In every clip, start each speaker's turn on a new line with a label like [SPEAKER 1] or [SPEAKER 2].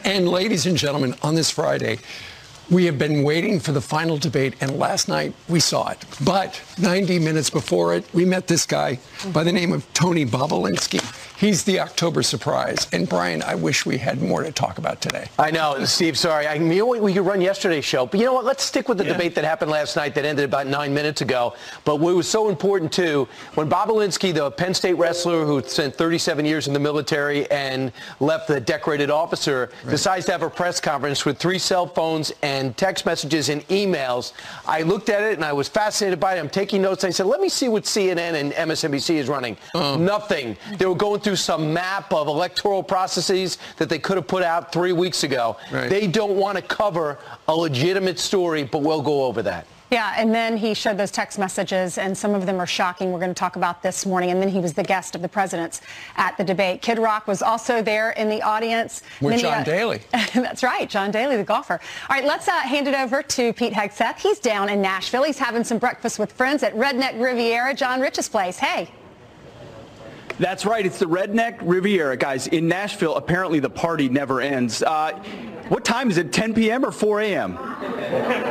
[SPEAKER 1] And ladies and gentlemen, on this Friday, we have been waiting for the final debate, and last night we saw it. But 90 minutes before it, we met this guy by the name of Tony Bobulinski. He's the October surprise. And Brian, I wish we had more to talk about today.
[SPEAKER 2] I know, Steve, sorry. We could run yesterday's show. But you know what? Let's stick with the debate that happened last night that ended about 9 minutes ago. But what was so important, too, when Bobulinski, the Penn State wrestler who spent 37 years in the military and left the decorated officer, decides to have a press conference with 3 cell phones and text messages and emails. I looked at it and I was fascinated by it. I'm taking notes. I said, let me see what CNN and MSNBC is running. Nothing. They were going through some map of electoral processes that they could have put out 3 weeks ago. They don't want to cover a legitimate story, but we'll go over that.
[SPEAKER 3] Yeah, and then he showed those text messages, and some of them are shocking. We're going to talk about this morning. And then he was the guest of the president's at the debate. Kid Rock was also there in the audience.
[SPEAKER 1] With John Daly.
[SPEAKER 3] That's right, John Daly, the golfer. All right, let's hand it over to Pete Hegseth. He's down in Nashville. He's having some breakfast with friends at Redneck Riviera, John Rich's place. Hey.
[SPEAKER 4] That's right. It's the Redneck Riviera, guys. In Nashville, apparently the party never ends. What time is it, 10 p.m. or 4 a.m.?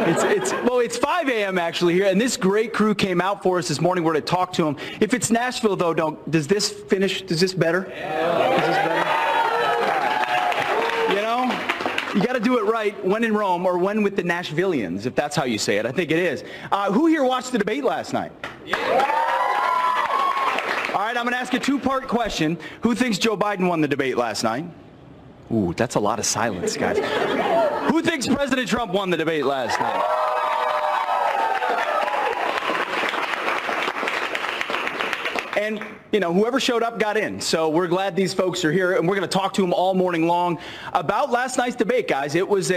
[SPEAKER 4] It's 5 a.m. actually here, and this great crew came out for us this morning. We're going to talk to them. If it's Nashville, though, does this finish? Does this better? Yeah. Is this better? You know, you got to do it right when in Rome or when with the Nashvillians, if that's how you say it. I think it is. Who here watched the debate last night? Yeah. All right, I'm going to ask a 2-part question. Who thinks Joe Biden won the debate last night? Ooh, that's a lot of silence, guys. Who thinks President Trump won the debate last night? And, you know, whoever showed up got in. So we're glad these folks are here, and we're going to talk to them all morning long about last night's debate, guys. It was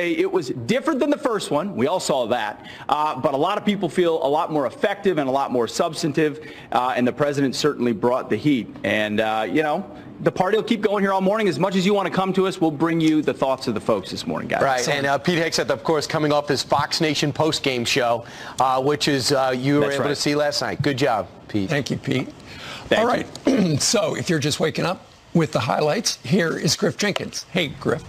[SPEAKER 4] different than the first one. We all saw that. But a lot of people feel a lot more effective and a lot more substantive, and the president certainly brought the heat. And, you know, the party will keep going here all morning. As much as you want to come to us, we'll bring you the thoughts of the folks this morning, guys.
[SPEAKER 2] Right, and Pete Hegseth, of course, coming off his Fox Nation postgame show, which is you were able to see last night. Good job, Pete.
[SPEAKER 1] Thank you, Pete. All right, so if you're just waking up with the highlights, here is Griff Jenkins. Hey, Griff.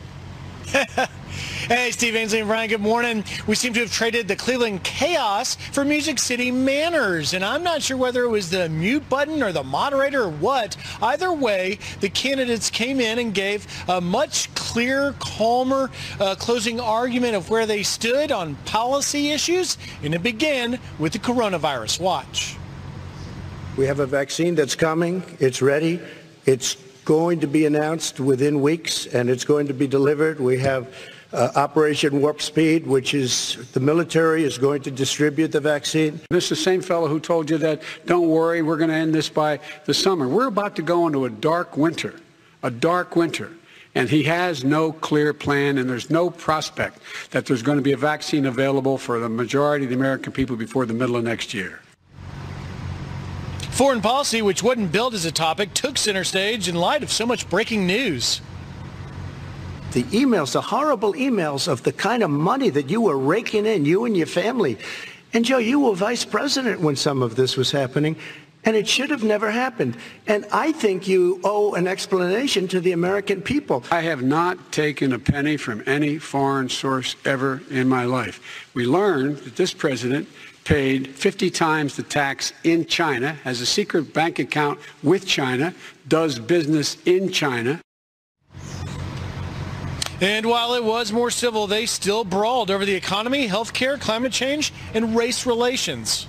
[SPEAKER 5] Hey, Steve Ainsley and Brian, good morning. We seem to have traded the Cleveland chaos for Music City manners, and I'm not sure whether it was the mute button or the moderator or what. Either way, the candidates came in and gave a much clearer, calmer closing argument of where they stood on policy issues, and it began with the coronavirus. Watch.
[SPEAKER 6] We have a vaccine that's coming. It's ready. It's going to be announced within weeks, and it's going to be delivered. We have Operation Warp Speed, which is the military is going to distribute the vaccine.
[SPEAKER 7] This is the same fellow who told you that, don't worry, we're going to end this by the summer. We're about to go into a dark winter, and he has no clear plan, and there's no prospect that there's going to be a vaccine available for the majority of the American people before the middle of next year.
[SPEAKER 5] Foreign policy, which wasn't billed as a topic, took center stage in light of so much breaking news.
[SPEAKER 6] The emails, the horrible emails of the kind of money that you were raking in, you and your family. And Joe, you were vice president when some of this was happening, and it should have never happened. And I think you owe an explanation to the American people.
[SPEAKER 7] I have not taken a penny from any foreign source ever in my life. We learned that this president paid 50 times the tax in China, has a secret bank account with China, does business in China.
[SPEAKER 5] And while it was more civil, they still brawled over the economy, healthcare, climate change, and race relations.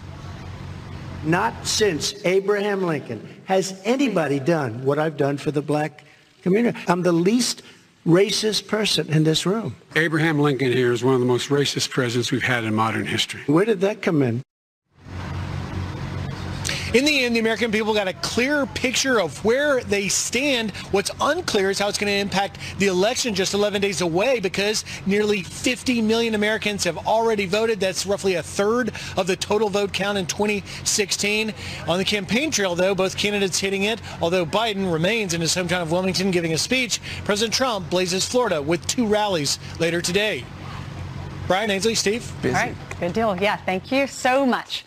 [SPEAKER 6] Not since Abraham Lincoln has anybody done what I've done for the black community. I'm the least racist person in this room.
[SPEAKER 7] Abraham Lincoln here is one of the most racist presidents we've had in modern history.
[SPEAKER 6] Where did that come in?
[SPEAKER 5] In the end, the American people got a clearer picture of where they stand. What's unclear is how it's going to impact the election just 11 days away, because nearly 50 million Americans have already voted. That's roughly a third of the total vote count in 2016. On the campaign trail, though, both candidates hitting it. Although Biden remains in his hometown of Wilmington giving a speech, President Trump blazes Florida with 2 rallies later today. Brian, Ainsley, Steve.
[SPEAKER 3] Busy. All right, good deal. Yeah, thank you so much.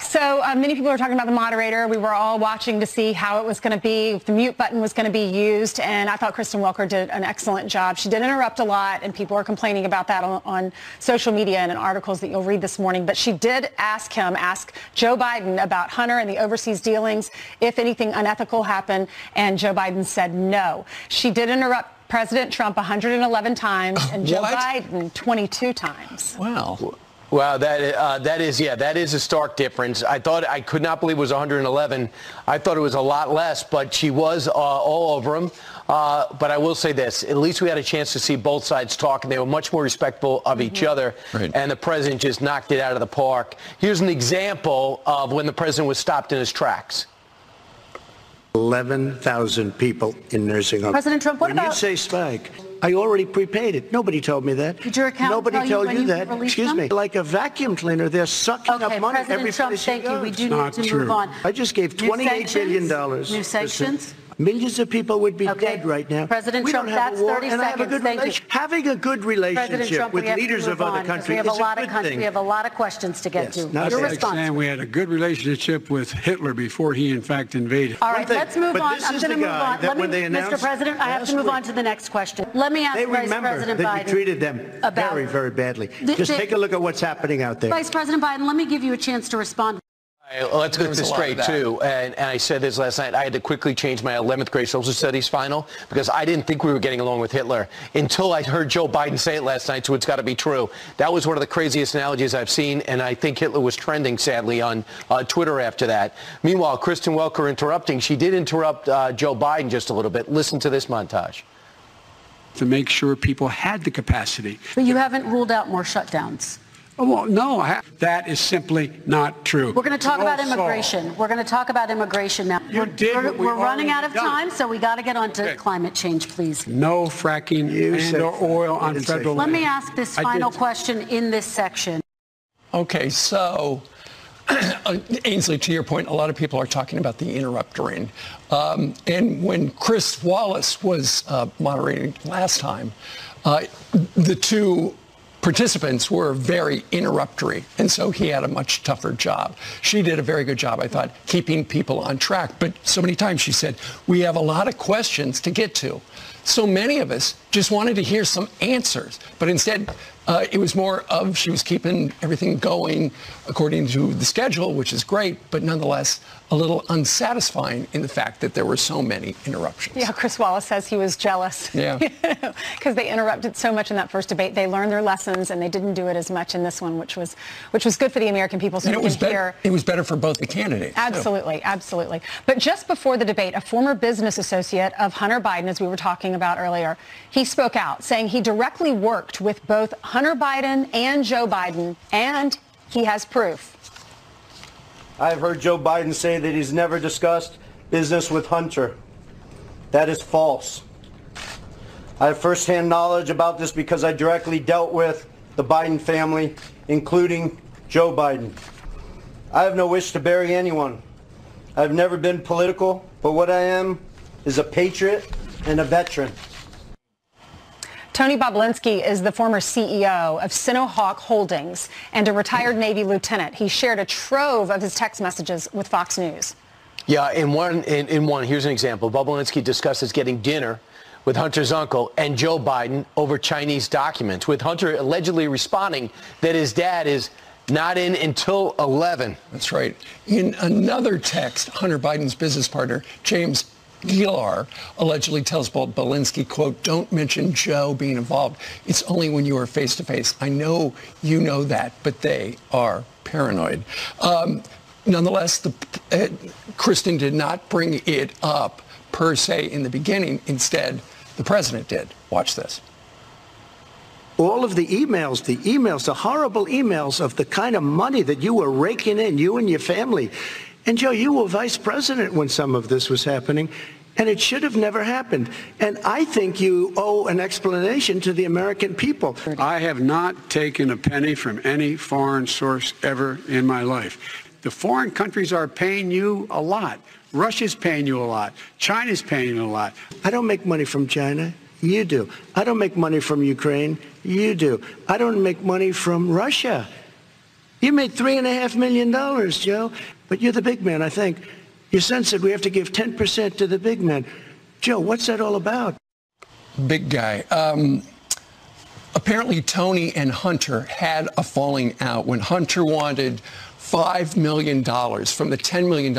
[SPEAKER 3] So many people are talking about the moderator. We were all watching to see how it was going to be, if the mute button was going to be used, and I thought Kristen Welker did an excellent job. She did interrupt a lot, and people are complaining about that on social media and in articles that you'll read this morning. But she did ask Joe Biden about Hunter and the overseas dealings, if anything unethical happened, and Joe Biden said no. She did interrupt President Trump 111 times and Joe Biden 22 times.
[SPEAKER 1] Wow.
[SPEAKER 2] Wow, that is a stark difference. I could not believe it was 111. I thought it was a lot less, but she was all over him. But I will say this, at least we had a chance to see both sides talk, and they were much more respectful of each other. Right. And the president just knocked it out of the park. Here's an example of when the president was stopped in his tracks.
[SPEAKER 6] 11,000 people in nursing homes.
[SPEAKER 8] President Trump, what about...
[SPEAKER 6] When you say spike, I already prepaid it. Nobody told me that.
[SPEAKER 8] Did your account
[SPEAKER 6] Nobody
[SPEAKER 8] tell
[SPEAKER 6] told you that. Excuse me. Like a vacuum cleaner, they're sucking up money every place you go.
[SPEAKER 8] President Trump, thank you. We do need to move on.
[SPEAKER 6] I just gave $28 billion.
[SPEAKER 8] New sanctions?
[SPEAKER 6] Millions of people would be dead right now.
[SPEAKER 8] President Trump, that's 30 seconds. Thank you.
[SPEAKER 6] Having a good relationship with leaders of other countries is a good thing.
[SPEAKER 8] We have a lot of questions to get to.
[SPEAKER 7] Your response. Saying we had a good relationship with Hitler before he, in fact, invaded.
[SPEAKER 8] All right, let's move on. I'm going to move on. Mr. President, I have to move on to the next question. Let me ask Vice President Biden.
[SPEAKER 6] That you treated them very, very badly. Just take a look at what's happening out there.
[SPEAKER 8] Vice President Biden, let me give you a chance to respond.
[SPEAKER 2] Well, let's get this straight, too. And I said this last night. I had to quickly change my 11th grade social studies final because I didn't think we were getting along with Hitler until I heard Joe Biden say it last night, so it's got to be true. That was one of the craziest analogies I've seen, and I think Hitler was trending, sadly, on Twitter after that. Meanwhile, Kristen Welker interrupting. She did interrupt Joe Biden just a little bit. Listen to this montage.
[SPEAKER 7] To make sure people had the capacity.
[SPEAKER 8] But you haven't ruled out more shutdowns.
[SPEAKER 7] Oh, well, no, that is simply not true.
[SPEAKER 8] We're going to talk about immigration. We're going to talk about immigration now. We're running out of time, so we got to get on to climate change, please.
[SPEAKER 7] No fracking and or oil on federal land.
[SPEAKER 8] Let me ask this final question in this section.
[SPEAKER 1] Okay, so Ainsley, to your point, a lot of people are talking about the interrupting. And when Chris Wallace was moderating last time, the two participants were very interruptory, and so he had a much tougher job. She did a very good job, I thought, keeping people on track. But so many times she said, we have a lot of questions to get to. So many of us just wanted to hear some answers. But instead, it was more of she was keeping everything going according to the schedule, which is great, but nonetheless a little unsatisfying in the fact that there were so many interruptions.
[SPEAKER 3] Yeah, Chris Wallace says he was jealous.
[SPEAKER 1] Yeah.
[SPEAKER 3] Because they interrupted so much in that first debate. They learned their lessons, and they didn't do it as much in this one, which was good for the American people. So
[SPEAKER 1] it was better for both the candidates.
[SPEAKER 3] Absolutely, absolutely. But just before the debate, a former business associate of Hunter Biden, as we were talking about earlier, he spoke out, saying he directly worked with both Hunter Biden and Joe Biden, and he has proof.
[SPEAKER 9] I've heard Joe Biden say that he's never discussed business with Hunter. That is false. I have firsthand knowledge about this because I directly dealt with the Biden family, including Joe Biden. I have no wish to bury anyone. I've never been political, but what I am is a patriot and a veteran.
[SPEAKER 3] Tony Bobulinski is the former CEO of Sinohawk Holdings and a retired Navy lieutenant. He shared a trove of his text messages with Fox News.
[SPEAKER 2] Yeah, in one, here's an example. Bobulinski discusses getting dinner with Hunter's uncle and Joe Biden over Chinese documents, with Hunter allegedly responding that his dad is not in until 11.
[SPEAKER 1] That's right. In another text, Hunter Biden's business partner, James Gilar, allegedly tells Bobulinski, quote, don't mention Joe being involved. It's only when you are face-to-face. I know you know that, but they are paranoid. Nonetheless, Kristen did not bring it up per se in the beginning. Instead, the president did. Watch this.
[SPEAKER 6] All of the emails, the horrible emails of the kind of money that you were raking in, you and your family. And, Joe, you were vice president when some of this was happening, and it should have never happened. And I think you owe an explanation to the American people.
[SPEAKER 7] I have not taken a penny from any foreign source ever in my life. The foreign countries are paying you a lot. Russia's paying you a lot. China's paying you a lot.
[SPEAKER 6] I don't make money from China. You do. I don't make money from Ukraine. You do. I don't make money from Russia. You made $3.5 million, Joe, but you're the big man, I think. Your son said we have to give 10% to the big man. Joe, what's that all about?
[SPEAKER 1] Big guy. Apparently, Tony and Hunter had a falling out when Hunter wanted $5 million from the $10 million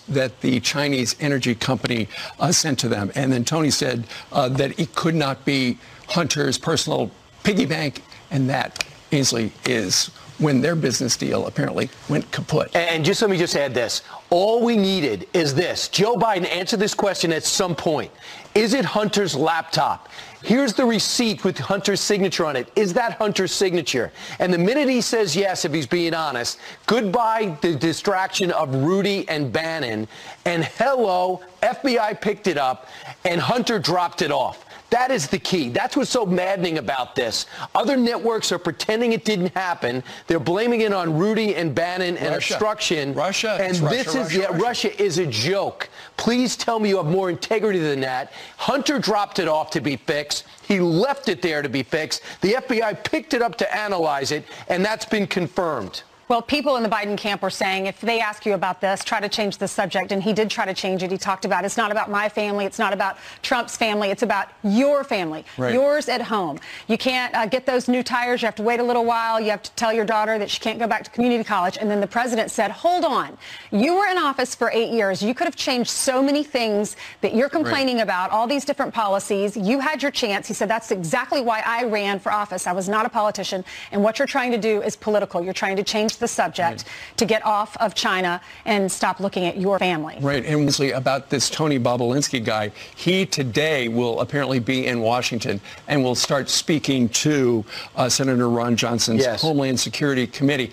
[SPEAKER 1] that the Chinese energy company sent to them. And then Tony said that it could not be Hunter's personal piggy bank, and that, Ainsley, is when their business deal apparently went kaput.
[SPEAKER 2] And just let me just add this. All we needed is this. Joe Biden answered this question at some point. Is it Hunter's laptop? Here's the receipt with Hunter's signature on it. Is that Hunter's signature? And the minute he says yes, if he's being honest, goodbye the distraction of Rudy and Bannon, and hello, FBI picked it up, and Hunter dropped it off. That is the key. That's what's so maddening about this. Other networks are pretending it didn't happen. They're blaming it on Rudy and Bannon and obstruction.
[SPEAKER 1] Russia.
[SPEAKER 2] And Russia is a joke. Please tell me you have more integrity than that. Hunter dropped it off to be fixed. He left it there to be fixed. The FBI picked it up to analyze it, and that's been confirmed.
[SPEAKER 3] Well, people in the Biden camp were saying if they ask you about this, try to change the subject. And he did try to change it. He talked about it's not about my family. It's not about Trump's family. It's about your family, yours at home. You can't get those new tires. You have to wait a little while. You have to tell your daughter that she can't go back to community college. And then the president said, hold on. You were in office for 8 years. You could have changed so many things that you're complaining about, all these different policies. You had your chance. He said, that's exactly why I ran for office. I was not a politician. And what you're trying to do is political. You're trying to change the subject to get off of China and stop looking at your family.
[SPEAKER 1] Right. And Wesley, about this Tony Bobulinski guy, he today will apparently be in Washington and will start speaking to Senator Ron Johnson's Homeland Security Committee.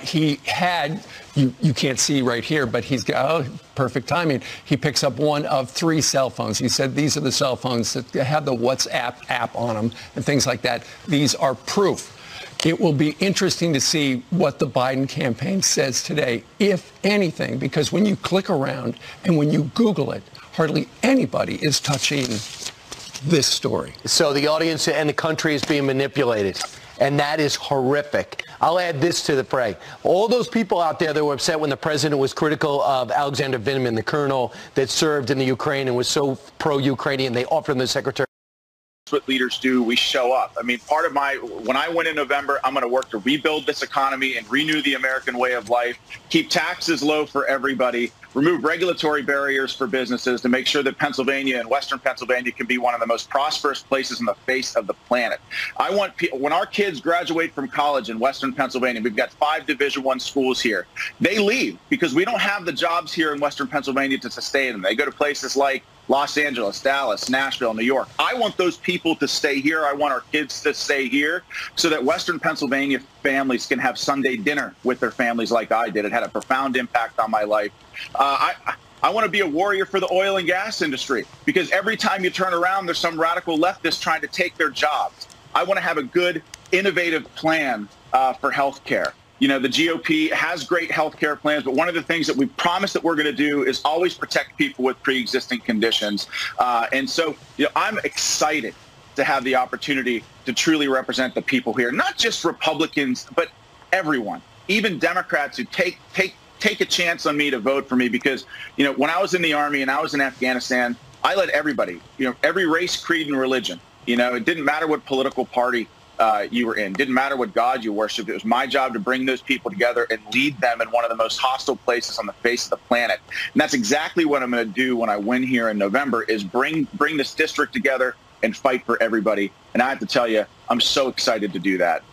[SPEAKER 1] He had, you can't see right here, but he's got perfect timing. He picks up one of 3 cell phones. He said these are the cell phones that have the WhatsApp app on them and things like that. These are proof. It will be interesting to see what the Biden campaign says today, if anything, because when you click around and when you Google it, hardly anybody is touching this story.
[SPEAKER 2] So the audience and the country is being manipulated, and that is horrific. I'll add this to the fray. All those people out there that were upset when the president was critical of Alexander Vindman, the colonel that served in the Ukraine and was so pro-Ukrainian, they offered him the secretary.
[SPEAKER 10] What leaders do, we show up. I mean, part of when I win in November, I'm going to work to rebuild this economy and renew the American way of life, keep taxes low for everybody, remove regulatory barriers for businesses to make sure that Pennsylvania and Western Pennsylvania can be one of the most prosperous places on the face of the planet. I want when our kids graduate from college in Western Pennsylvania, we've got 5 Division I schools here. They leave because we don't have the jobs here in Western Pennsylvania to sustain them. They go to places like Los Angeles, Dallas, Nashville, New York. I want those people to stay here. I want our kids to stay here so that Western Pennsylvania families can have Sunday dinner with their families like I did. It had a profound impact on my life. I want to be a warrior for the oil and gas industry because every time you turn around, there's some radical leftist trying to take their jobs. I want to have a good, innovative plan for health care. You know, the GOP has great health care plans, but one of the things that we promised that we're going to do is always protect people with pre-existing conditions. And so, you know, I'm excited to have the opportunity to truly represent the people here, not just Republicans, but everyone, even Democrats who take a chance on me to vote for me because, you know, when I was in the Army and I was in Afghanistan, I led everybody, you know, every race, creed, and religion. You know, it didn't matter what political party you were in. Didn't matter what God you worshiped. It was my job to bring those people together and lead them in one of the most hostile places on the face of the planet. And that's exactly what I'm going to do when I win here in November is bring this district together and fight for everybody. And I have to tell you, I'm so excited to do that.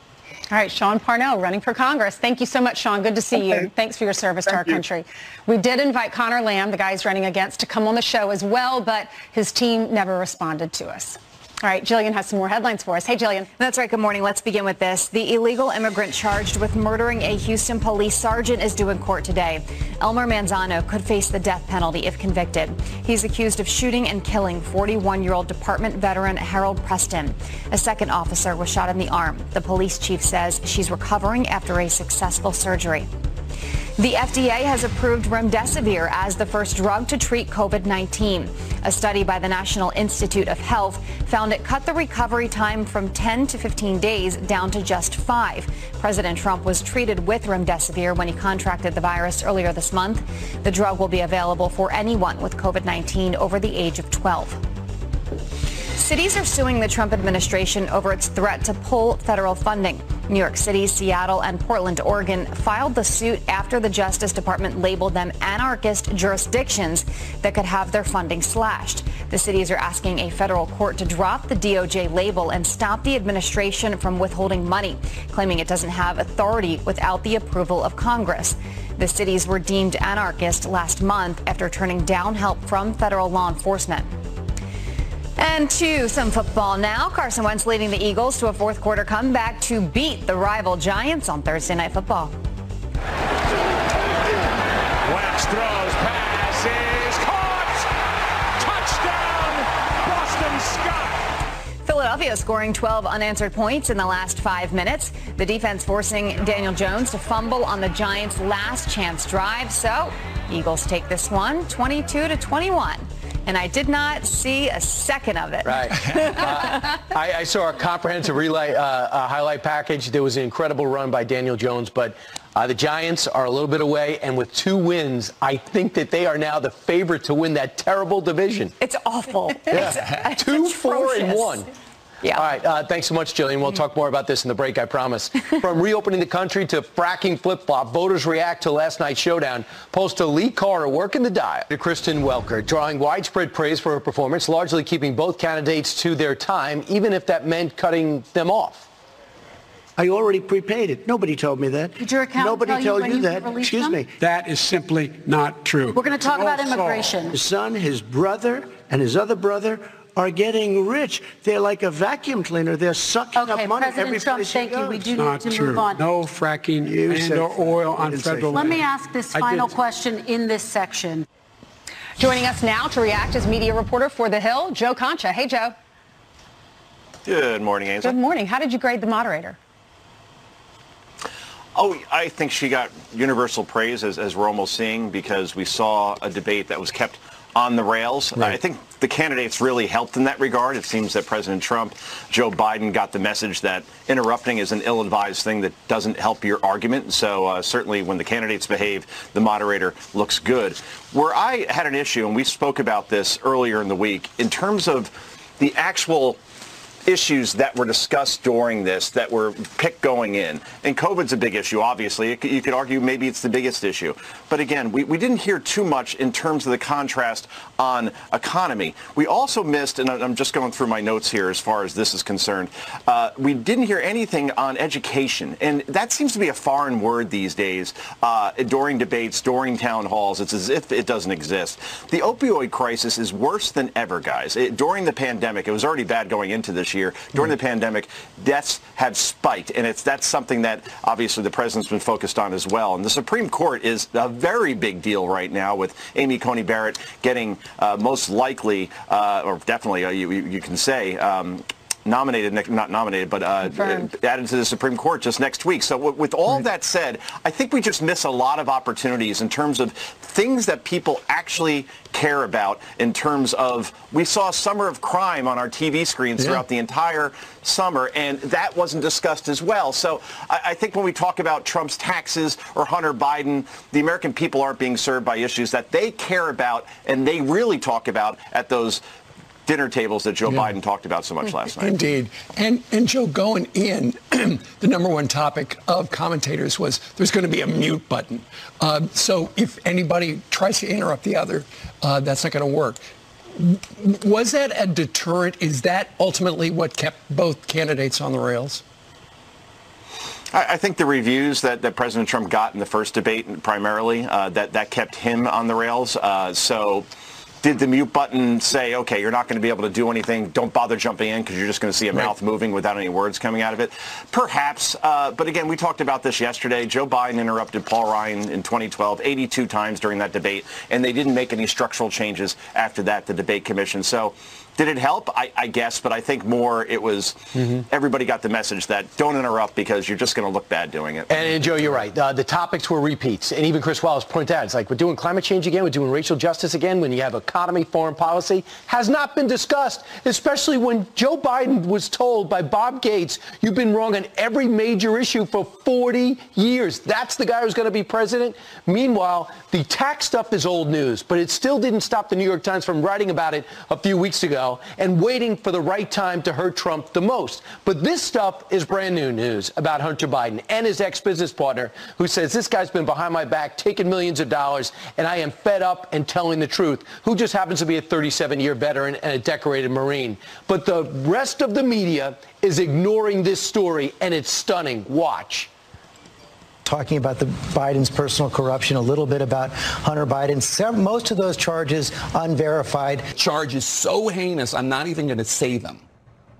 [SPEAKER 3] All right, Sean Parnell running for Congress. Thank you so much, Sean. Good to see you. Thanks for your service to our country. We did invite Connor Lamb, the guy he's running against, to come on the show as well, but his team never responded to us. All right, Jillian has some more headlines for us. Hey, Jillian.
[SPEAKER 11] That's right. Good morning. Let's begin with this. The illegal immigrant charged with murdering a Houston police sergeant is due in court today. Elmer Manzano could face the death penalty if convicted. He's accused of shooting and killing 41-year-old department veteran Harold Preston. A second officer was shot in the arm. The police chief says she's recovering after a successful surgery. The FDA has approved remdesivir as the first drug to treat COVID-19. A study by the National Institute of Health found it cut the recovery time from 10 to 15 days down to just 5. President Trump was treated with remdesivir when he contracted the virus earlier this month. The drug will be available for anyone with COVID-19 over the age of 12. Cities are suing the Trump administration over its threat to pull federal funding. New York City, Seattle, and Portland, Oregon filed the suit after the Justice Department labeled them anarchist jurisdictions that could have their funding slashed. The cities are asking a federal court to drop the DOJ label and stop the administration from withholding money, claiming it doesn't have authority without the approval of Congress. The cities were deemed anarchist last month after turning down help from federal law enforcement. And to some football now. Carson Wentz leading the Eagles to a fourth quarter comeback to beat the rival Giants on Thursday Night Football.
[SPEAKER 12] Wentz throws, pass is caught. Touchdown, Boston Scott.
[SPEAKER 11] Philadelphia scoring 12 unanswered points in the last 5 minutes. The defense forcing Daniel Jones to fumble on the Giants' last chance drive. So Eagles take this one 22-21. And I did not see a second of it.
[SPEAKER 2] Right. I saw a comprehensive highlight package. There was an incredible run by Daniel Jones, but the Giants are a little bit away, and with 2 wins, I think that they are now the favorite to win that terrible division.
[SPEAKER 11] It's awful.
[SPEAKER 2] Yeah. 2-4-1.
[SPEAKER 11] Yeah.
[SPEAKER 2] All right. Thanks so much, Jillian. We'll talk more about this in the break, I promise. From reopening the country to fracking flip-flop, voters react to last night's showdown. Pollster Lee Carter working the dial to Kristen Welker, drawing widespread praise for her performance, largely keeping both candidates to their time, even if that meant cutting them off.
[SPEAKER 6] I already prepaid it. Nobody told me that.
[SPEAKER 8] Did your accountant
[SPEAKER 6] Nobody
[SPEAKER 8] tell
[SPEAKER 6] told you that. Excuse me.
[SPEAKER 7] That is simply not true.
[SPEAKER 8] We're going to talk about immigration.
[SPEAKER 6] His son, his brother, and his other brother are getting rich. They're like a vacuum cleaner. They're sucking up money every
[SPEAKER 8] Trump,
[SPEAKER 6] place
[SPEAKER 8] thank
[SPEAKER 6] he goes.
[SPEAKER 8] you. We do
[SPEAKER 7] Not
[SPEAKER 8] need to
[SPEAKER 7] true.
[SPEAKER 8] move on.
[SPEAKER 7] No fracking and or oil on federal
[SPEAKER 8] Let
[SPEAKER 7] land.
[SPEAKER 8] me ask this final question in this section.
[SPEAKER 3] Joining us now to react is media reporter for The Hill, Joe Concha. Hey, Joe.
[SPEAKER 13] Good morning, Ainsley.
[SPEAKER 3] Good morning. How did you grade the moderator?
[SPEAKER 13] Oh, I think she got universal praise, as we're almost seeing, because we saw a debate that was kept on the rails.
[SPEAKER 2] Right.
[SPEAKER 13] I think the candidates really helped in that regard. It seems that President Trump, Joe Biden got the message that interrupting is an ill-advised thing that doesn't help your argument. So certainly when the candidates behave, the moderator looks good. Where I had an issue, and we spoke about this earlier in the week, in terms of the actual issues that were discussed during this that were picked going in. And COVID's a big issue, obviously. You could argue maybe it's the biggest issue. But again, we didn't hear too much in terms of the contrast on economy. We also missed, and I'm just going through my notes here as far as this is concerned, we didn't hear anything on education. And that seems to be a foreign word these days during debates, during town halls. It's as if it doesn't exist. The opioid crisis is worse than ever, guys. During the pandemic, it was already bad going into this year. During the pandemic, deaths have spiked, and that's something that obviously the president's been focused on as well. And the Supreme Court is a very big deal right now, with Amy Coney Barrett getting most likely, or definitely, you can say, not nominated, but added to the Supreme Court just next week. So with all that said, I think we just miss a lot of opportunities in terms of things that people actually care about. In terms of, we saw Summer of Crime on our TV screens throughout the entire summer, and that wasn't discussed as well. So I think when we talk about Trump's taxes or Hunter Biden, the American people aren't being served by issues that they care about and they really talk about at those dinner tables that Joe Biden talked about so much last night.
[SPEAKER 1] Indeed. And Joe, going in, the number one topic of commentators was there's going to be a mute button. So if anybody tries to interrupt the other, that's not going to work. Was that a deterrent? Is that ultimately what kept both candidates on the rails?
[SPEAKER 13] I think the reviews that President Trump got in the first debate primarily, that kept him on the rails. So did the mute button say, okay, you're not going to be able to do anything, don't bother jumping in because you're just going to see a mouth moving without any words coming out of it? Perhaps. But again, we talked about this yesterday. Joe Biden interrupted Paul Ryan in 2012 82 times during that debate, and they didn't make any structural changes after that, the debate commission. So Did it help? I guess, but I think more it was everybody got the message that don't interrupt because you're just going to look bad doing it.
[SPEAKER 2] And Joe, you're right. The topics were repeats. And even Chris Wallace pointed out, it's like we're doing climate change again, we're doing racial justice again, when you have economy, foreign policy, has not been discussed, especially when Joe Biden was told by Bob Gates, you've been wrong on every major issue for 40 years. That's the guy who's going to be president. Meanwhile, the tax stuff is old news, but it still didn't stop the New York Times from writing about it a few weeks ago and waiting for the right time to hurt Trump the most. But this stuff is brand new news about Hunter Biden and his ex-business partner, who says this guy's been behind my back, taking millions of dollars, and I am fed up and telling the truth, who just happens to be a 37-year veteran and a decorated Marine. But the rest of the media is ignoring this story, and it's stunning. Watch.
[SPEAKER 14] Talking about the Biden's personal corruption, a little bit about Hunter Biden. Most of those charges unverified.
[SPEAKER 15] Charges so heinous, I'm not even going to say them.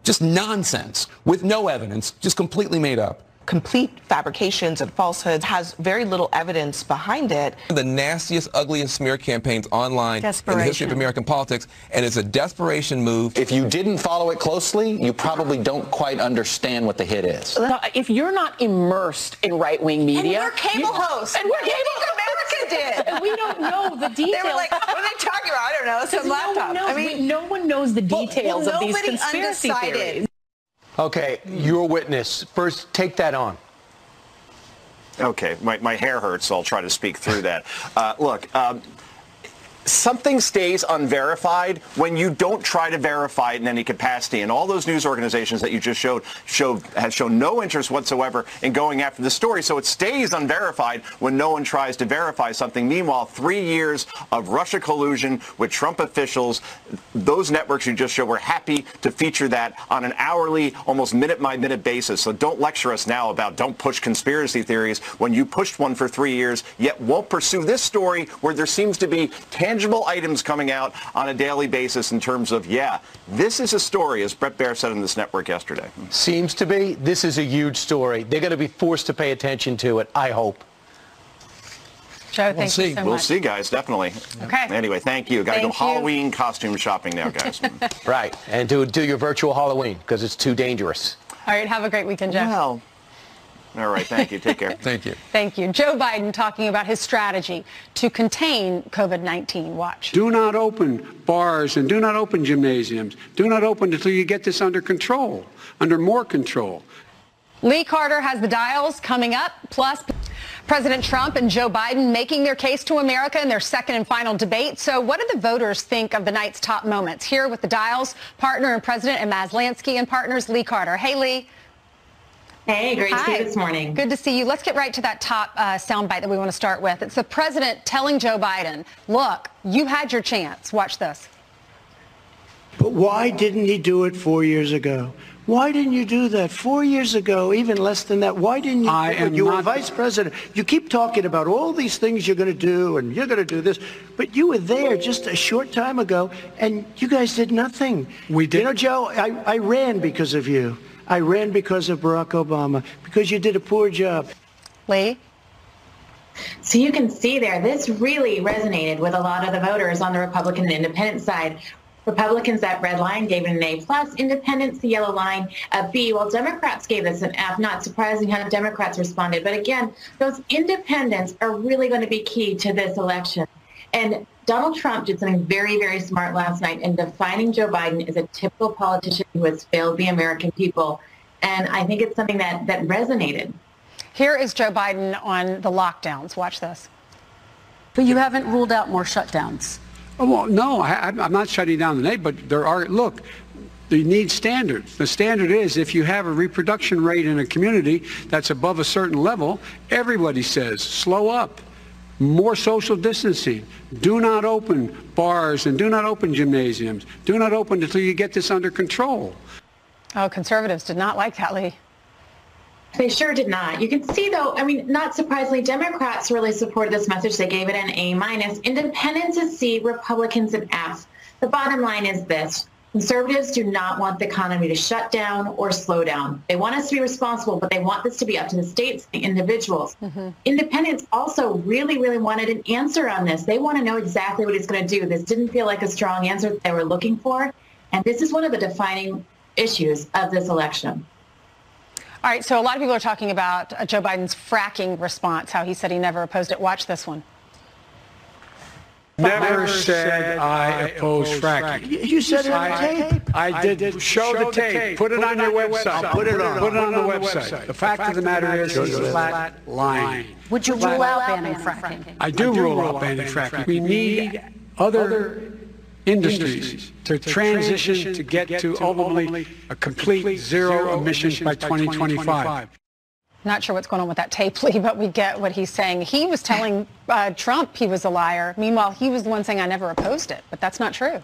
[SPEAKER 15] Just nonsense with no evidence, just completely made up.
[SPEAKER 16] Complete fabrications and falsehoods, has very little evidence behind it.
[SPEAKER 15] The nastiest, ugliest smear campaigns online in the history of American politics, and it's a desperation move.
[SPEAKER 17] If you didn't follow it closely, you probably don't quite understand what the hit is.
[SPEAKER 18] If you're not immersed in right-wing media...
[SPEAKER 19] And we're cable hosts.
[SPEAKER 18] And we're cable hosts.
[SPEAKER 19] America did.
[SPEAKER 18] And we don't know the details.
[SPEAKER 19] They were like, what are they talking about? I don't know. Some laptop.
[SPEAKER 18] No one knows the details of these conspiracy theories.
[SPEAKER 2] Okay, you're a witness. First, take that on.
[SPEAKER 13] Okay, my hair hurts, so I'll try to speak through that. Look, something stays unverified when you don't try to verify it in any capacity. And all those news organizations that you just showed have shown no interest whatsoever in going after the story. So it stays unverified when no one tries to verify something. Meanwhile, 3 years of Russia collusion with Trump officials, those networks you just showed were happy to feature that on an hourly, almost minute-by-minute basis. So don't lecture us now about don't push conspiracy theories when you pushed one for 3 years, yet won't pursue this story where there seems to be tangible items coming out on a daily basis in terms of, yeah, this is a story, as Bret Baier said on this network yesterday.
[SPEAKER 2] Seems to be. This is a huge story. They're going to be forced to pay attention to it, I hope.
[SPEAKER 3] Joe, thank you so much.
[SPEAKER 13] We'll see, guys, definitely.
[SPEAKER 3] Okay.
[SPEAKER 13] Anyway, thank you. Got to go Halloween costume shopping now, guys.
[SPEAKER 2] Right. And do your virtual Halloween, because it's too dangerous.
[SPEAKER 3] All right, have a great weekend, Jeff.
[SPEAKER 13] Well, all right, thank you. Take care.
[SPEAKER 15] Thank you.
[SPEAKER 3] Thank you. Joe Biden talking about his strategy to contain COVID-19. Watch.
[SPEAKER 7] Do not open bars and do not open gymnasiums. Do not open until you get this under control, under more control.
[SPEAKER 3] Lee Carter has the dials coming up, plus President Trump and Joe Biden making their case to America in their second and final debate. So what do the voters think of the night's top moments? Here with the dials, partner and president Maz Lansky and partners Lee Carter. Hey, Lee.
[SPEAKER 20] Hey, great to see you this morning.
[SPEAKER 3] Good to see you. Let's get right to that top soundbite that we want to start with. It's the president telling Joe Biden, look, you had your chance. Watch this.
[SPEAKER 6] But why didn't he do it 4 years ago? Why didn't you do that 4 years ago, even less than that? Why didn't you do it? You were vice president. You keep talking about all these things you're going to do and you're going to do this, but you were there just a short time ago and you guys did nothing.
[SPEAKER 7] We did.
[SPEAKER 6] You know, Joe, I ran because of you. I ran because of Barack Obama, because you did a poor job.
[SPEAKER 3] Lee?
[SPEAKER 20] So you can see there, this really resonated with a lot of the voters on the Republican and Independent side. Republicans, that red line, gave it an A+. Independents, the yellow line, a B. Well, Democrats gave this an F. Not surprising how Democrats responded. But again, those independents are really going to be key to this election. And Donald Trump did something very, very smart last night in defining Joe Biden as a typical politician who has failed the American people. And I think it's something that resonated.
[SPEAKER 3] Here is Joe Biden on the lockdowns. Watch this.
[SPEAKER 8] But you haven't ruled out more shutdowns.
[SPEAKER 7] Oh, well, no, I'm not shutting down the nation, but there are, look, you need standards. The standard is if you have a reproduction rate in a community that's above a certain level, everybody says, slow up. More social distancing. Do not open bars and do not open gymnasiums. Do not open until you get this under control.
[SPEAKER 3] Oh, conservatives did not like that, Lee.
[SPEAKER 20] They sure did not. You can see, though, I mean, not surprisingly, Democrats really supported this message. They gave it an A-. Independents a C, Republicans an F. The bottom line is this. Conservatives do not want the economy to shut down or slow down. They want us to be responsible, but they want this to be up to the states, the individuals. Independents also really, really wanted an answer on this. They want to know exactly what he's going to do. This didn't feel like a strong answer that they were looking for. And this is one of the defining issues of this election.
[SPEAKER 3] All right, so a lot of people are talking about Joe Biden's fracking response, how he said he never opposed it. Watch this one.
[SPEAKER 7] Never said I oppose fracking.
[SPEAKER 6] You said it on tape.
[SPEAKER 7] I did. Show the tape. Put it on your website.
[SPEAKER 6] I'll put it on.
[SPEAKER 7] Put it on the website. The fact of the matter is he's flat lying.
[SPEAKER 8] Would you rule out banning fracking?
[SPEAKER 7] I do rule out banning fracking. We need other industries to transition to get to ultimately a complete zero emissions by 2025.
[SPEAKER 3] Not sure what's going on with that tape, Lee, but we get what he's saying. He was telling Trump he was a liar. Meanwhile, he was the one saying I never opposed it, but that's not true.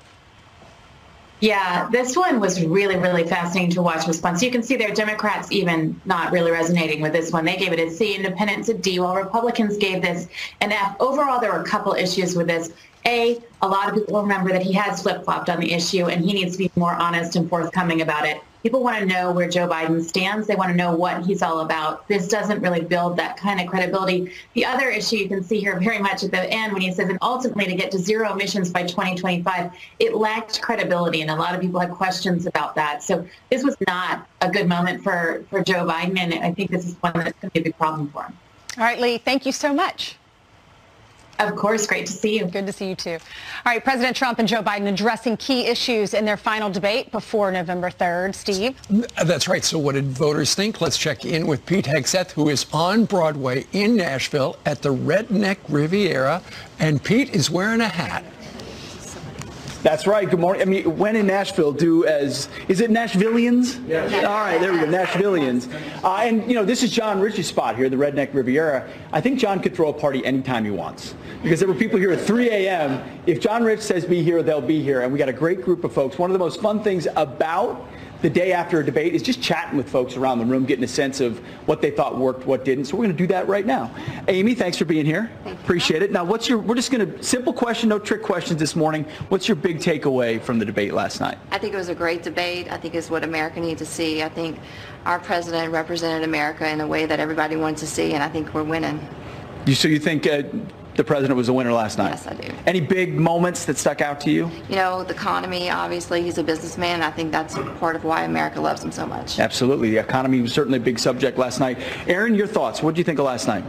[SPEAKER 20] Yeah, this one was really, really fascinating to watch response. You can see there, Democrats even not really resonating with this one. They gave it a C, independents a D, while Republicans gave this an F. Overall, there were a couple issues with this. A lot of people remember that he has flip-flopped on the issue, and he needs to be more honest and forthcoming about it. People want to know where Joe Biden stands. They want to know what he's all about. This doesn't really build that kind of credibility. The other issue you can see here very much at the end when he says, and ultimately to get to zero emissions by 2025, it lacked credibility, and a lot of people had questions about that. So this was not a good moment for Joe Biden, and I think this is one that's going to be a big problem for him.
[SPEAKER 3] All right, Lee, thank you so much.
[SPEAKER 20] Of course. Great to see you.
[SPEAKER 3] Good to see you, too. All right, President Trump and Joe Biden addressing key issues in their final debate before November 3rd. Steve?
[SPEAKER 1] That's right. So what did voters think? Let's check in with Pete Hegseth, who is on Broadway in Nashville at the Redneck Riviera. And Pete is wearing a hat.
[SPEAKER 4] That's right. Good morning. I mean, when in Nashville, is it Nashvillians? Yes. All right, there we go, Nashvillians. And, you know, this is John Rich's spot here, the Redneck Riviera. I think John could throw a party anytime he wants because there were people here at 3 a.m. If John Rich says be here, they'll be here. And we got a great group of folks. One of the most fun things about the day after a debate is just chatting with folks around the room, getting a sense of what they thought worked, what didn't. So we're going to do that right now. Amy, thanks for being here. Appreciate it. Now, we're just going to, simple question, no trick questions this morning. What's your big takeaway from the debate last night?
[SPEAKER 21] I think it was a great debate. I think it's what America needs to see. I think our president represented America in a way that everybody wants to see, and I think we're winning.
[SPEAKER 4] So you think the president was a winner last night?
[SPEAKER 21] Yes, I do.
[SPEAKER 4] Any big moments that stuck out to you?
[SPEAKER 21] You know, the economy, obviously, he's a businessman. I think that's part of why America loves him so much.
[SPEAKER 4] Absolutely. The economy was certainly a big subject last night. Aaron, your thoughts. What did you think of last night?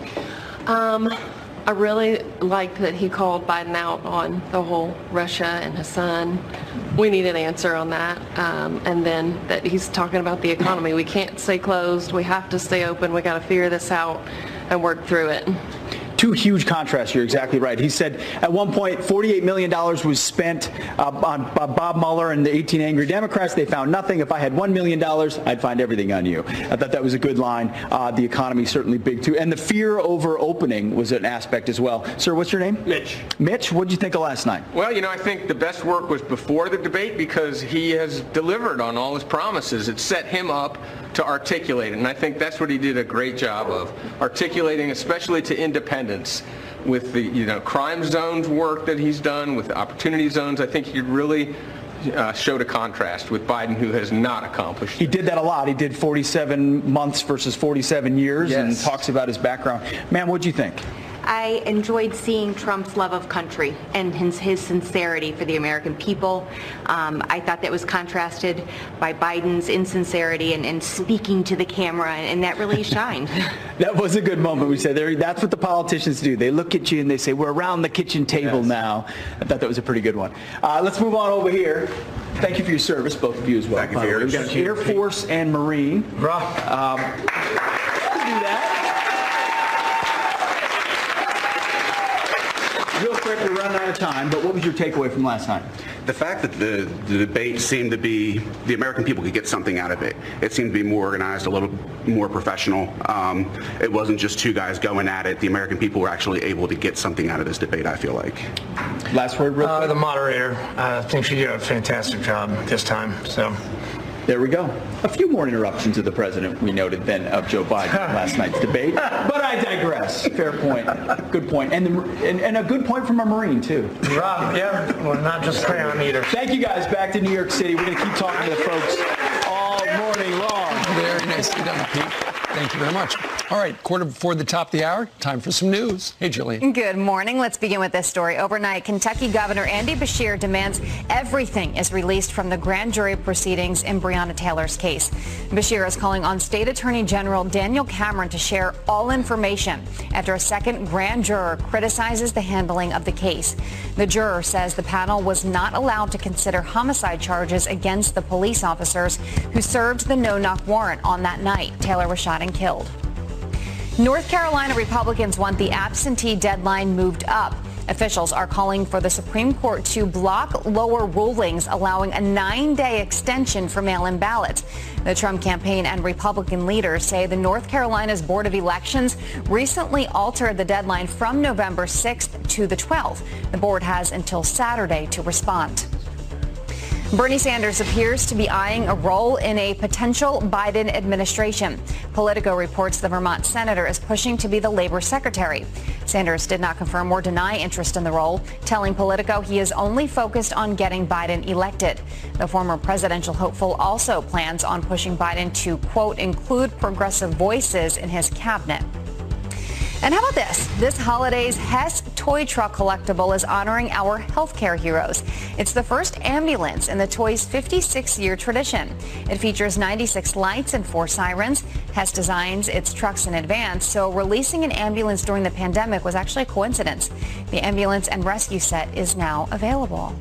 [SPEAKER 22] I really liked that he called Biden out on the whole Russia and Hassan. We need an answer on that. And then that he's talking about the economy. We can't stay closed. We have to stay open. We got to figure this out and work through it.
[SPEAKER 4] Two huge contrasts. You're exactly right. He said at one point $48 million was spent on Bob Mueller and the 18 angry Democrats. They found nothing. If I had $1 million, I'd find everything on you. I thought that was a good line. The economy certainly big too. And the fear over opening was an aspect as well. Sir, what's your name?
[SPEAKER 23] Mitch.
[SPEAKER 4] Mitch, what did you think of last night?
[SPEAKER 23] Well, you know, I think the best work was before the debate because he has delivered on all his promises. It set him up to articulate it. And I think that's what he did a great job of, articulating, especially to independents, with the, you know, crime zones work that he's done, with the opportunity zones. I think he really showed a contrast with Biden, who has not accomplished.
[SPEAKER 4] He did that a lot. He did 47 months versus 47 years, yes, and talks about his background. Ma'am, what'd you think?
[SPEAKER 24] I enjoyed seeing Trump's love of country and his sincerity for the American people. I thought that was contrasted by Biden's insincerity and speaking to the camera, and that really shined.
[SPEAKER 4] That was a good moment. We said that's what the politicians do. They look at you and they say, we're around the kitchen table now. I thought that was a pretty good one. Let's move on over here. Thank you for your service, both of you as well.
[SPEAKER 23] Thank you for yours.
[SPEAKER 4] We've got Air Force and Marine. Do that. Real quick, we're running out of time, but what was your takeaway from last night?
[SPEAKER 23] The fact that the debate seemed to be, the American people could get something out of it. It seemed to be more organized, a little more professional. It wasn't just two guys going at it. The American people were actually able to get something out of this debate, I feel like.
[SPEAKER 4] Last word, real quick.
[SPEAKER 25] The moderator, I think she did a fantastic job this time. So.
[SPEAKER 4] There we go. A few more interruptions of the president, we noted, than of Joe Biden in last night's debate. But I digress. Fair point. Good point. And a good point from a Marine, too.
[SPEAKER 25] Yeah, well, not just crayon either.
[SPEAKER 4] Thank you, guys. Back to New York City. We're going to keep talking to the folks all morning long.
[SPEAKER 1] Very nicely done, Pete. Thank you very much. All right, quarter before the top of the hour, time for some news. Hey, Jillian.
[SPEAKER 5] Good morning. Let's begin with this story. Overnight, Kentucky Governor Andy Beshear demands everything is released from the grand jury proceedings in Breonna Taylor's case. Beshear is calling on State Attorney General Daniel Cameron to share all information after a second grand juror criticizes the handling of the case. The juror says the panel was not allowed to consider homicide charges against the police officers who served the no-knock warrant on that night Taylor was shot and killed. North Carolina Republicans want the absentee deadline moved up. Officials are calling for the Supreme Court to block lower rulings allowing a 9-day extension for mail-in ballots. The Trump campaign and Republican leaders say the North Carolina's Board of Elections recently altered the deadline from November 6th to the 12th. The board has until Saturday to respond. Bernie Sanders appears to be eyeing a role in a potential Biden administration. Politico reports the Vermont senator is pushing to be the labor secretary. Sanders did not confirm or deny interest in the role, telling Politico he is only focused on getting Biden elected. The former presidential hopeful also plans on pushing Biden to, quote, include progressive voices in his cabinet. And how about this? This holiday's Hess Toy Truck collectible is honoring our healthcare heroes. It's the first ambulance in the toy's 56-year tradition. It features 96 lights and 4 sirens. Hess designs its trucks in advance, so releasing an ambulance during the pandemic was actually a coincidence. The ambulance and rescue set is now available.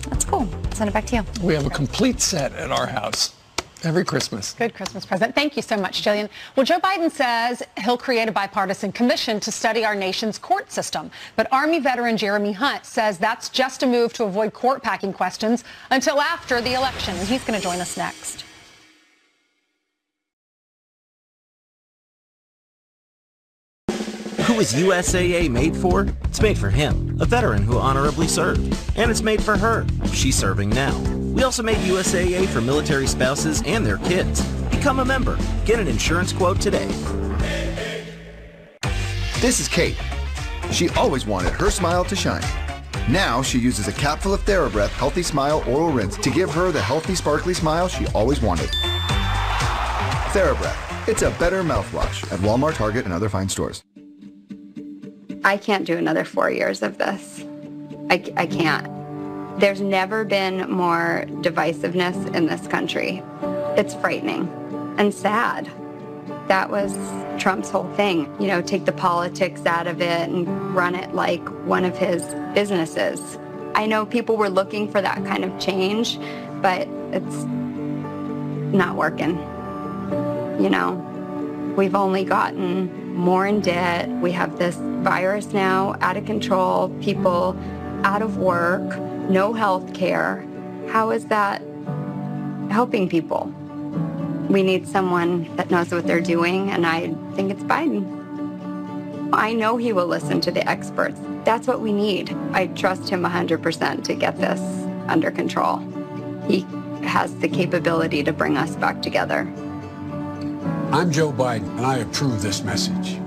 [SPEAKER 5] That's cool. Send it back to you.
[SPEAKER 1] We have a complete set at our house. Every Christmas.
[SPEAKER 3] Good Christmas present. Thank you so much, Jillian. Well, Joe Biden says he'll create a bipartisan commission to study our nation's court system. But Army veteran Jeremy Hunt says that's just a move to avoid court packing questions until after the election. And he's going to join us next.
[SPEAKER 9] Who is USAA made for? It's made for him, a veteran who honorably served. And it's made for her. She's serving now. We also made USAA for military spouses and their kids. Become a member. Get an insurance quote today.
[SPEAKER 10] This is Kate. She always wanted her smile to shine. Now she uses a capful of TheraBreath Healthy Smile Oral Rinse to give her the healthy, sparkly smile she always wanted. TheraBreath. It's a better mouthwash at Walmart, Target, and other fine stores.
[SPEAKER 21] I can't do another 4 years of this. I can't. There's never been more divisiveness in this country. It's frightening and sad. That was Trump's whole thing. You know, take the politics out of it and run it like one of his businesses. I know people were looking for that kind of change, but it's not working. You know, we've only gotten more in debt. We have this virus now out of control, people out of work, no health care. How is that helping people? We need someone that knows what they're doing, and I think it's Biden. I know he will listen to the experts. That's what we need. I trust him 100% to get this under control. He has the capability to bring us back together.
[SPEAKER 7] I'm Joe Biden, and I approve this message.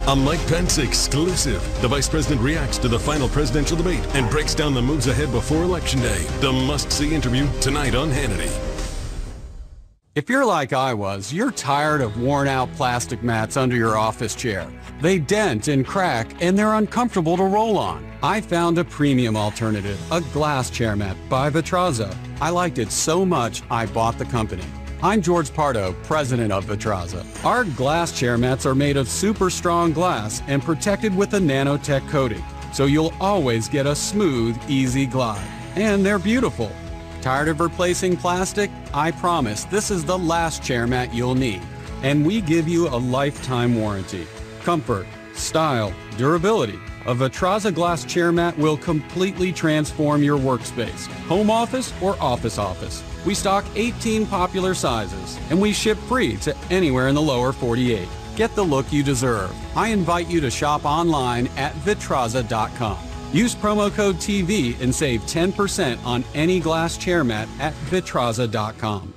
[SPEAKER 11] A Mike Pence exclusive. The vice president reacts to the final presidential debate and breaks down the moves ahead before Election Day. The must-see interview tonight on Hannity.
[SPEAKER 7] If you're like I was, you're tired of worn-out plastic mats under your office chair. They dent and crack, and they're uncomfortable to roll on. I found a premium alternative, a glass chair mat by Vitraza. I liked it so much, I bought the company. I'm George Pardo, president of Vitraza. Our glass chair mats are made of super strong glass and protected with a nanotech coating, so you'll always get a smooth, easy glide. And they're beautiful. Tired of replacing plastic? I promise this is the last chair mat you'll need. And we give you a lifetime warranty. Comfort, style, durability. A Vitraza glass chair mat will completely transform your workspace, home office or office. We stock 18 popular sizes, and we ship free to anywhere in the lower 48. Get the look you deserve. I invite you to shop online at Vitraza.com. Use promo code TV and save 10% on any glass chair mat at Vitraza.com.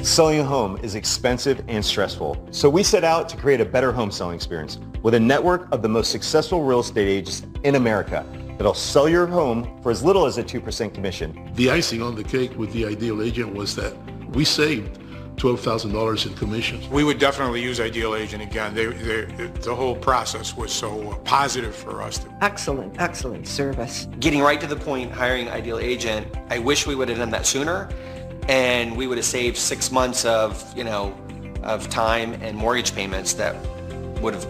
[SPEAKER 12] Selling a home is expensive and stressful, so we set out to create a better home selling experience with a network of the most successful real estate agents in America that'll sell your home for as little as a 2% commission.
[SPEAKER 26] The icing on the cake with the Ideal Agent was that we saved
[SPEAKER 14] $12,000 in commissions.
[SPEAKER 16] We would definitely use Ideal Agent again. The whole process was so positive for us.
[SPEAKER 17] Excellent service.
[SPEAKER 18] Getting right to the point, hiring Ideal Agent, I wish we would have done that sooner, and we would have saved 6 months of time and mortgage payments that would have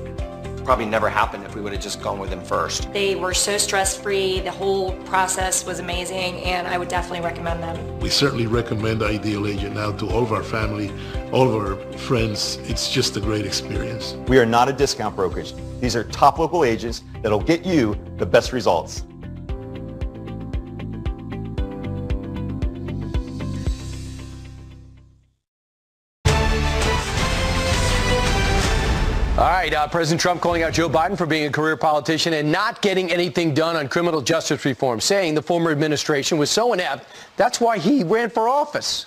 [SPEAKER 18] probably never happened if we would have just gone with them first.
[SPEAKER 19] They were so stress-free. The whole process was amazing, and I would definitely recommend them.
[SPEAKER 14] We certainly recommend Ideal Agent now to all of our family, all of our friends. It's just a great experience.
[SPEAKER 12] We are not a discount brokerage. These are top local agents that'll get you the best results.
[SPEAKER 2] All right, President Trump calling out Joe Biden for being a career politician and not getting anything done on criminal justice reform, saying the former administration was so inept, that's why he ran for office.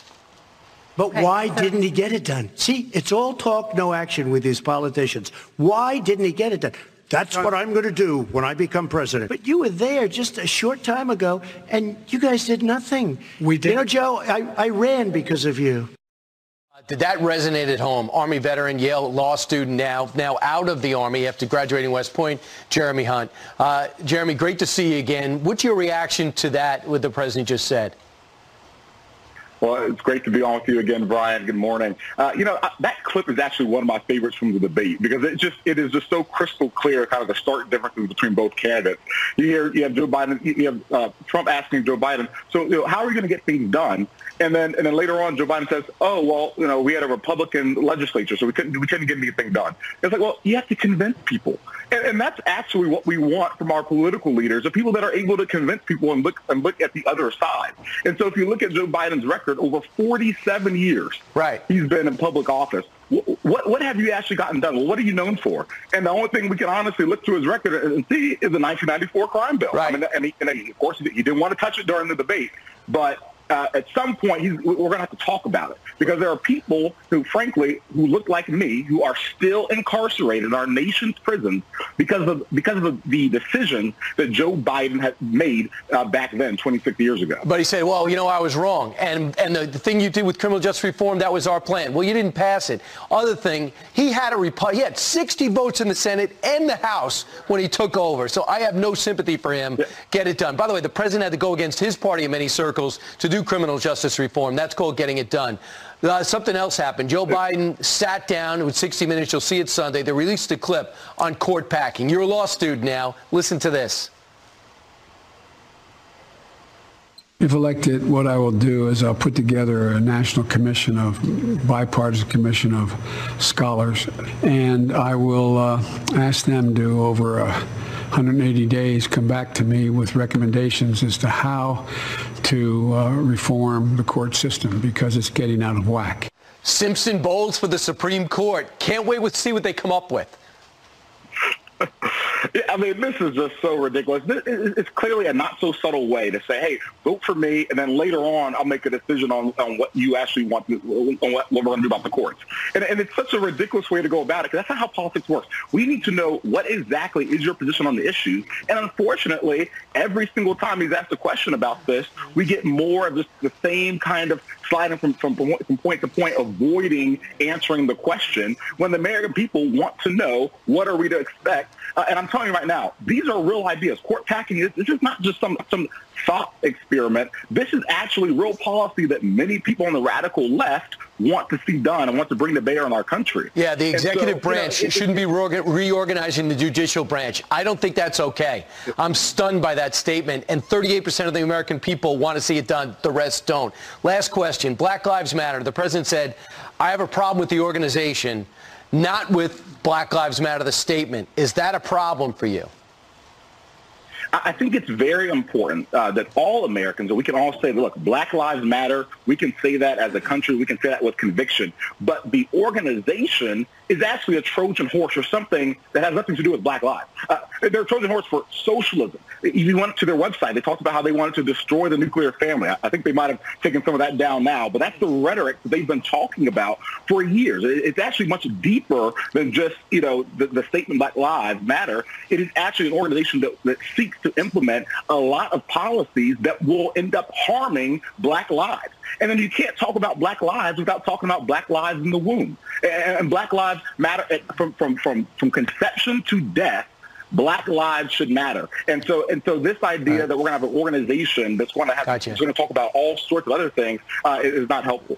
[SPEAKER 6] But why didn't he get it done? See, it's all talk, no action with these politicians. Why didn't he get it done? That's what I'm going to do when I become president. But you were there just a short time ago, and you guys did nothing.
[SPEAKER 7] We did.
[SPEAKER 6] You know, Joe, I ran because of you.
[SPEAKER 2] Did that resonate at home? Army veteran, Yale law student now out of the Army after graduating West Point, Jeremy Hunt. Jeremy, great to see you again. What's your reaction to that, what the president just said?
[SPEAKER 26] Well, it's great to be on with you again, Brian. Good morning. That clip is actually one of my favorites from the debate because it is just so crystal clear, kind of the stark differences between both candidates. You have Joe Biden, you have Trump asking Joe Biden, so how are we going to get things done? And then later on, Joe Biden says, "Oh, well, we had a Republican legislature, so we couldn't get anything done." It's like, well, you have to convince people, and that's actually what we want from our political leaders: the people that are able to convince people and look at the other side. And so, if you look at Joe Biden's record, over 47 years,
[SPEAKER 2] right,
[SPEAKER 26] he's been in public office. What have you actually gotten done? Well, what are you known for? And the only thing we can honestly look to his record and see is the 1994 crime bill.
[SPEAKER 2] Right.
[SPEAKER 26] I mean, of course, he didn't want to touch it during the debate, but at some point, we're going to have to talk about it because there are people who, frankly, who look like me, who are still incarcerated in our nation's prisons because of the decision that Joe Biden had made back then, 26 years ago.
[SPEAKER 2] But he said, well, I was wrong. And the thing you did with criminal justice reform, that was our plan. Well, you didn't pass it. Other thing, he had 60 votes in the Senate and the House when he took over. So I have no sympathy for him. Yeah. Get it done. By the way, the president had to go against his party in many circles to do criminal justice reform. That's called getting it done. Something else happened. Joe Biden sat down with 60 Minutes. You'll see it Sunday. They released a clip on court packing. You're a law student now. Listen to this.
[SPEAKER 7] If elected, what I will do is I'll put together a national commission bipartisan commission of scholars, and I will ask them to, over 180 days, come back to me with recommendations as to how to reform the court system because it's getting out of whack.
[SPEAKER 2] Simpson Bowles for the Supreme Court. Can't wait to see what they come up with.
[SPEAKER 26] Yeah, I mean, this is just so ridiculous. It's clearly a not so subtle way to say, hey, vote for me, and then later on I'll make a decision on what you actually want, on what we're going to do about the courts. And it's such a ridiculous way to go about it, because that's not how politics works. We need to know what exactly is your position on the issue. And unfortunately, every single time he's asked a question about this, we get more of just the same kind of sliding from point to point, avoiding answering the question when the American people want to know what are we to expect. And I'm telling you right now, these are real ideas. Court packing, this is not just some thought experiment. This is actually real policy that many people on the radical left want to see done and want to bring to bear in our country.
[SPEAKER 2] Yeah, the executive branch shouldn't be reorganizing the judicial branch. I don't think that's okay. I'm stunned by that statement, and 38% of the American people want to see it done. The rest don't. Last question, Black Lives Matter. The president said, I have a problem with the organization, not with Black Lives Matter, the statement. Is that a problem for you?
[SPEAKER 26] I think it's very important that all Americans, and we can all say, look, Black Lives Matter. We can say that as a country. We can say that with conviction. But the organization is actually a Trojan horse or something that has nothing to do with Black lives. They're a Trojan horse for socialism. If you went to their website, they talked about how they wanted to destroy the nuclear family. I think they might have taken some of that down now, but that's the rhetoric that they've been talking about for years. It's actually much deeper than just, the statement Black Lives Matter. It is actually an organization that seeks to implement a lot of policies that will end up harming black lives. And then you can't talk about black lives without talking about black lives in the womb. And black lives matter from conception to death. Black lives should matter. And so this idea that we're going to have an organization that's going to have, is going to talk about all sorts of other things is not helpful.